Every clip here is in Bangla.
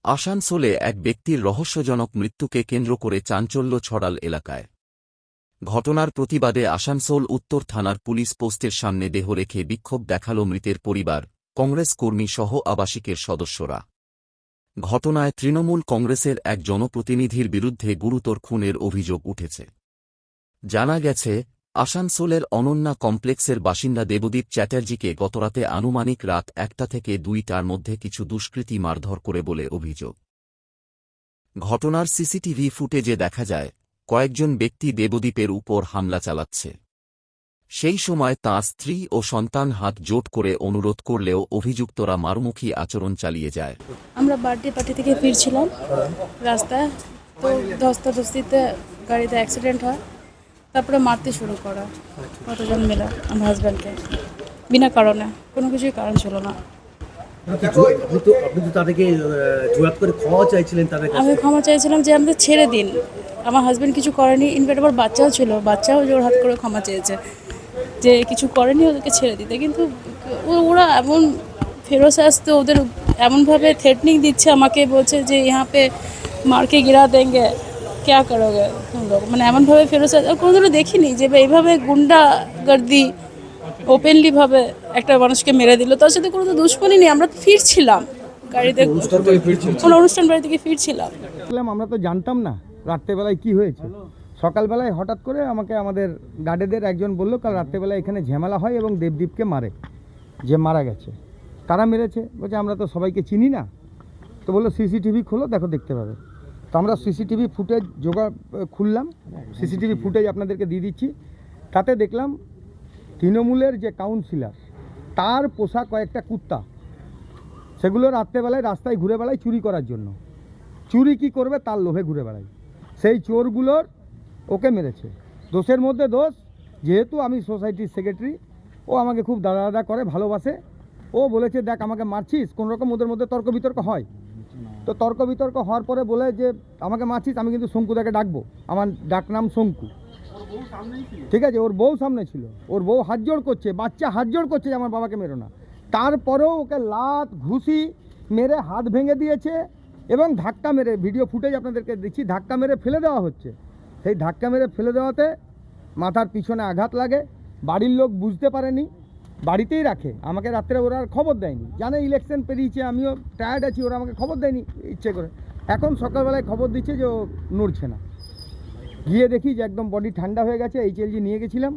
আসানসোলে এক ব্যক্তির রহস্যজনক মৃত্যুকে কেন্দ্র করে চাঞ্চল্য ছড়াল এলাকায়। ঘটনার প্রতিবাদে আসানসোল উত্তর থানার পুলিশ পোস্টের সামনে দেহ রেখে বিক্ষোভ দেখাল মৃতের পরিবার, কংগ্রেস কর্মী সহ আবাসিকের সদস্যরা। ঘটনায় তৃণমূল কংগ্রেসের এক জনপ্রতিনিধির বিরুদ্ধে গুরুতর খুনের অভিযোগ উঠেছে। জানা গেছে, আসানসোলের অনন্যা কমপ্লেক্সের বাসিন্দা দেবদীপ চ্যাটার্জিকে গতরাতে আনুমানিক রাত 1টা থেকে 2টার মধ্যে কিছু দুষ্কৃতী মারধর করে বলে অভিযোগ। ঘটনার সিসিটিভি ফুটেজে দেখা যায়, কয়েকজন ব্যক্তি দেবদীপের উপর হামলা চালাচ্ছে। সেই সময় তাঁর স্ত্রী ও সন্তান হাত জোট করে অনুরোধ করলেও অভিযুক্তরা মারমুখী আচরণ চালিয়ে যায়। আমরা বার্থডে পার্টি থেকে ফিরছিলাম, রাস্তায় তো ধস্তাধস্তিতে গাড়িতে অ্যাক্সিডেন্ট হয়, তারপরে মারতে শুরু করা কতজন মিলে আমার হাজব্যান্ডকে, বিনা কারণে, কোনো কিছুই কারণ ছিল না। আপনি তো তাদেরকে জোরাত করে ক্ষমা চাইছিলেন, আমি ক্ষমা চাইছিলাম যে আমাদের ছেড়ে দিন, আমার হাজব্যান্ড কিছু করেনি, ইনফ্যাক্ট আমার বাচ্চাও ছিল, বাচ্চাও জোর হাত করে ক্ষমা চেয়েছে যে কিছু করেনি, ওদেরকে ছেড়ে দিতে। কিন্তু ওরা এমন ফেরত আসতে, ওদের এমনভাবে থ্রেটনিং দিচ্ছে আমাকে, বলছে যে यहाँ पे मार के गिरा देंगे, क्या करोगे तुम लोग, মানে এমনভাবে ফেরত কোনোদিনও দেখিনি যে এইভাবে গুন্ডাগর্দি ওপেনলিভাবে একটা মানুষকে মেরে দিল। তার সাথে কোনো তো দুশ্মনী নেই, আমরা ফিরছিলাম গাড়িতে, কোনো অনুষ্ঠান বাড়ি থেকে ফিরছিলাম। আমরা তো জানতাম না রাত্রেবেলায় কি হয়েছে। সকালবেলায় হঠাৎ করে আমাকে আমাদের গার্ডেদের একজন বলল, কাল রাত্রেবেলায় এখানে ঝামেলা হয় এবং দেবদীপকে মারে, যে মারা গেছে, কারা মেরেছে বলছে আমরা তো সবাইকে চিনি না। তো বললো সিসিটিভি খোলো, দেখো দেখতে পাবে। তো আমরা সিসিটিভি ফুটেজ খুললাম, সিসিটিভি ফুটেজ আপনাদেরকে দিয়ে দিচ্ছি। তাতে দেখলাম তৃণমূলের যে কাউন্সিলর, তার পোষা কয়েকটা কুত্তা, সেগুলো রাত্রেবেলায় রাস্তায় ঘুরে বেড়ায় চুরি করার জন্য। চুরি কি করবে তার লোভে ঘুরে বেড়ায়। সেই চোরগুলোর ওকে মেরেছে। দোষের মধ্যে দোষ, যেহেতু আমি সোসাইটির সেক্রেটারি, ও আমাকে খুব দাদা দাদা করে ভালোবাসে। ও বলেছে দেখ আমাকে মারছিস, কোনোরকম ওদের মধ্যে তর্ক বিতর্ক হয়। তো তর্ক বিতর্ক হওয়ার পরে বলে যে আমাকে মারছিস, আমি কিন্তু শঙ্কুদাকে ডাকবো, আমার ডাকনাম শঙ্কু, ঠিক আছে। ওর বউ সামনে ছিল, ওর বউ হাত জোড় করছে, বাচ্চা হাত জোড় করছে যে আমার বাবাকে মেরো না। তারপরেও ওকে লাত ঘুষি মেরে হাত ভেঙে দিয়েছে এবং ধাক্কা মেরে, ভিডিও ফুটেজ আপনাদেরকে দিচ্ছি, ধাক্কা মেরে ফেলে দেওয়া হচ্ছে। সেই ধাক্কা মেরে ফেলে দেওয়াতে মাথার পিছনে আঘাত লাগে। বাড়ির লোক বুঝতে পারেনি, বাড়িতেই রাখে। আমাকে রাত্রে ওরা আর খবর দেয়নি, জানে ইলেকশন পেরিয়েছে, আমিও টায়ার্ড আছি, ওরা আমাকে খবর দেয়নি ইচ্ছে করে। এখন সকালবেলায় খবর দিচ্ছে যে ও নড়ছে না। গিয়ে দেখি যে একদম বডি ঠান্ডা হয়ে গেছে। এইচএলজি নিয়ে গেছিলাম,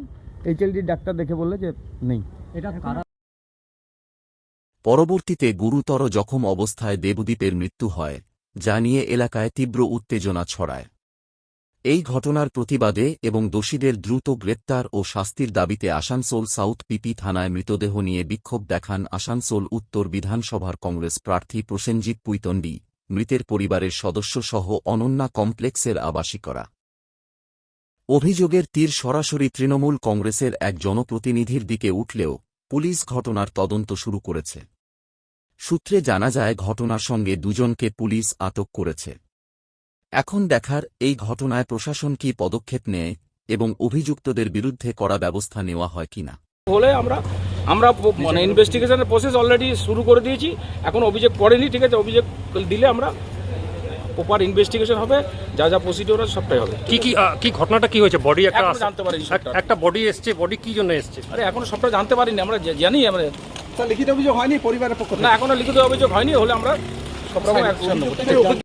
এইচএলজির ডাক্তার দেখে বললে যে নেই। পরবর্তীতে গুরুতর জখম অবস্থায় দেবদীপের মৃত্যু হয়, যা নিয়ে এলাকায় তীব্র উত্তেজনা ছড়ায়। এই ঘটনার প্রতিবাদে এবং দোষীদের দ্রুত গ্রেপ্তার ও শাস্তির দাবিতে আসানসোল সাউথ পিপি থানায় মৃতদেহ নিয়ে বিক্ষোভ দেখান আসানসোল উত্তর বিধানসভার কংগ্রেস প্রার্থী প্রসেনজিৎ পুইতন্ডি, মৃতের পরিবারের সদস্যসহ অনন্যা কমপ্লেক্সের আবাসিকরা। অভিযোগের তীর সরাসরি তৃণমূল কংগ্রেসের এক জনপ্রতিনিধির দিকে উঠলেও পুলিশ ঘটনার তদন্ত শুরু করেছে। সূত্রে জানা যায় ঘটনার সঙ্গে দুজনকে পুলিশ আটক করেছে। এখন দেখার এই ঘটনায় প্রশাসন কি পদক্ষেপ নেয় এবং অভিযুক্তদের বিরুদ্ধে কড়া ব্যবস্থা নেওয়া হয় কিনা। বলে আমরা মানে ইনভেস্টিগেশনের প্রসেস অলরেডি শুরু করে দিয়েছি। এখন অভিযোগ পড়েনি, ঠিক আছে, অভিযোগ দিলে আমরা প্রপার ইনভেস্টিগেশন হবে, যা যা প্রসিডিওর আছে সবটাই হবে। কি ঘটনাটা কি হয়েছে? বডি একটা জানতে পারি, একটা বডি এসছে, বডি কি জন্য এসছে? আরে এখনো সবটা জানতে পারিনি, আমরা জানি। আমরা লিখিত অভিযোগ হয়নি পরিবারের পক্ষ থেকে, না এখনো লিখিত অভিযোগ হয়নি, হলে আমরা সব রকম অ্যাকশন নেব।